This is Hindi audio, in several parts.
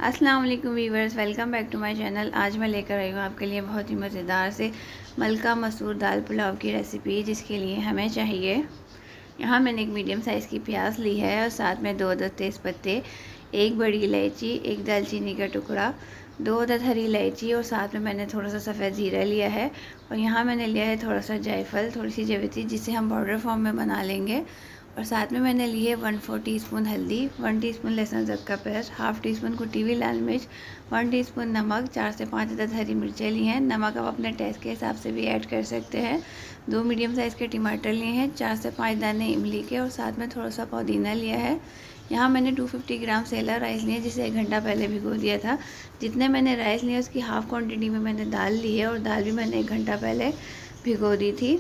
अस्सलाम वालेकुम viewers, welcome back to my channel. आज मैं लेकर आई हूँ आपके लिए बहुत ही मज़ेदार से मलका मसूर दाल पुलाव की रेसिपी, जिसके लिए हमें चाहिए यहाँ मैंने एक मीडियम साइज़ की प्याज ली है और साथ में 2 अदद तेज़ पत्ते, एक बड़ी इलायची, एक दालचीनी का टुकड़ा, 2 अदद हरी इलायची और साथ में मैंने थोड़ा सा सफ़ेद ज़ीरा लिया है। और यहाँ मैंने लिया है थोड़ा सा जायफल, थोड़ी सी जवित्री, जिसे हम पाउडर फॉर्म में बना लेंगे। और साथ में मैंने ली है 1/4 टीस्पून हल्दी, 1 टीस्पून लहसुन अदरक का पेस्ट, हाफ़ टी स्पून कुटी हुई लाल मिर्च, 1 टीस्पून नमक, 4 से 5 अदद हरी मिर्चें ली हैं। नमक आप अपने टेस्ट के हिसाब से भी ऐड कर सकते हैं। 2 मीडियम साइज़ के टमाटर लिए हैं, 4 से 5 दाने इमली के और साथ में थोड़ा सा पुदीना लिया है। यहाँ मैंने 250 ग्राम सेला राइस लिया, जिसे 1 घंटा पहले भिगो दिया था। जितने मैंने राइस लिया उसकी हाफ़ क्वांटिटी में मैंने दाल ली है और दाल भी मैंने 1 घंटा पहले भिगो दी थी।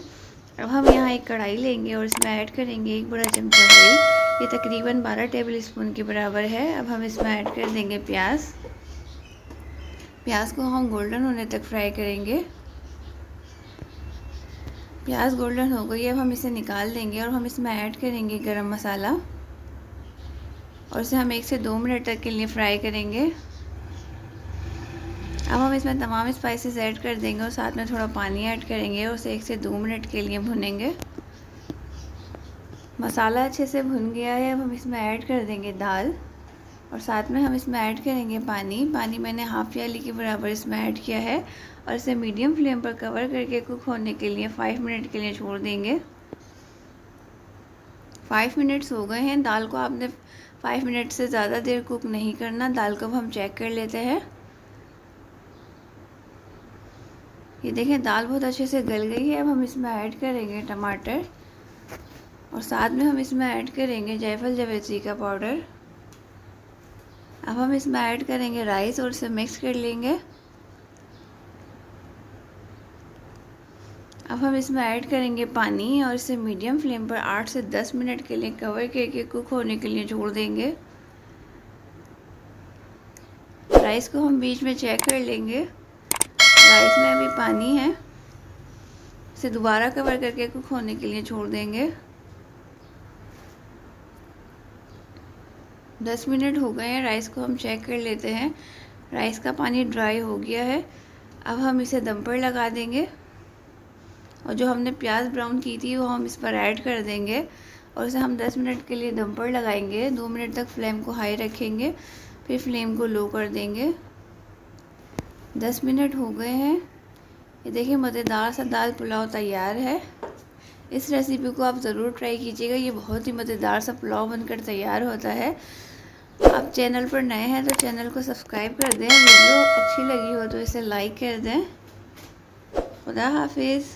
अब हम यहाँ एक कढ़ाई लेंगे और इसमें ऐड करेंगे 1 बड़ा चमचा ऑयल। ये तकरीबन 12 टेबल स्पून के बराबर है। अब हम इसमें ऐड कर देंगे प्याज। प्याज को हम गोल्डन होने तक फ्राई करेंगे। प्याज गोल्डन हो गई, अब हम इसे निकाल देंगे और हम इसमें ऐड करेंगे गरम मसाला और इसे हम 1 से 2 मिनट तक के लिए फ्राई करेंगे। अब हम इसमें तमाम स्पाइसेस ऐड कर देंगे और साथ में थोड़ा पानी ऐड करेंगे और उसे 1 से 2 मिनट के लिए भुनेंगे। मसाला अच्छे से भुन गया है। अब हम इसमें ऐड कर देंगे दाल और साथ में हम इसमें ऐड करेंगे पानी। मैंने हाफ़ प्याली के बराबर इसमें ऐड किया है और इसे मीडियम फ्लेम पर कवर करके कुक होने के लिए 5 मिनट के लिए छोड़ देंगे। 5 मिनट्स हो गए हैं। दाल को आपने 5 मिनट से ज़्यादा देर कुक नहीं करना। दाल को हम चेक कर लेते हैं। ये देखें, दाल बहुत अच्छे से गल गई है। अब हम इसमें ऐड करेंगे टमाटर और साथ में हम इसमें ऐड करेंगे जायफल जावित्री का पाउडर। अब हम इसमें ऐड करेंगे राइस और इसे मिक्स कर लेंगे। अब हम इसमें ऐड करेंगे पानी और इसे मीडियम फ्लेम पर 8 से 10 मिनट के लिए कवर करके कुक होने के लिए छोड़ देंगे। राइस को हम बीच में चेक कर लेंगे। राइस में अभी पानी है। इसे दोबारा कवर करके कुक होने के लिए छोड़ देंगे। 10 मिनट हो गए हैं। राइस को हम चेक कर लेते हैं। राइस का पानी ड्राई हो गया है। अब हम इसे दम पर लगा देंगे और जो हमने प्याज ब्राउन की थी वो हम इस पर ऐड कर देंगे और इसे हम 10 मिनट के लिए दम पर लगाएंगे। 2 मिनट तक फ्लेम को हाई रखेंगे, फिर फ्लेम को लो कर देंगे। 10 मिनट हो गए हैं। ये देखिए, मज़ेदार सा दाल पुलाव तैयार है। इस रेसिपी को आप ज़रूर ट्राई कीजिएगा। ये बहुत ही मज़ेदार सा पुलाव बनकर तैयार होता है। आप चैनल पर नए हैं तो चैनल को सब्सक्राइब कर दें। वीडियो अच्छी लगी हो तो इसे लाइक कर दें। खुदा हाफिज़।